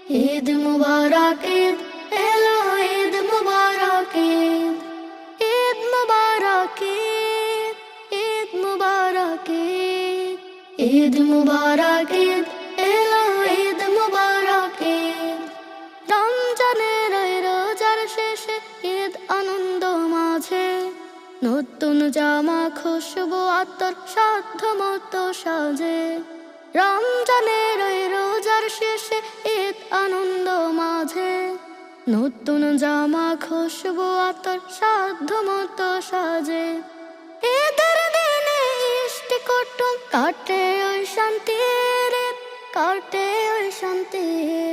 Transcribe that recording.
ঈদ মুবারক ঈদ এলো ঈদ মুবারক ঈদ ঈদ মুবারক ঈদ ঈদ মুবারক ঈদ ঈদ মুবারক ঈদ এলো ঈদ মুবারক ঈদ রমজানের এই রোজার শেষে ঈদ আনন্দ মাঝে নতুন জামা খুশবু আতর সাধ্য মতো সাজে রমজানের ওই রোজার শেষে ঈদ আনন্দ মাঝে নতুন জামা খুশবু আতর সাধ্য মতো সাজে ঈদের দিনে ইষ্টি কুটুম কাটে ওই শান্তির ঈদ কাটে ওই শান্তি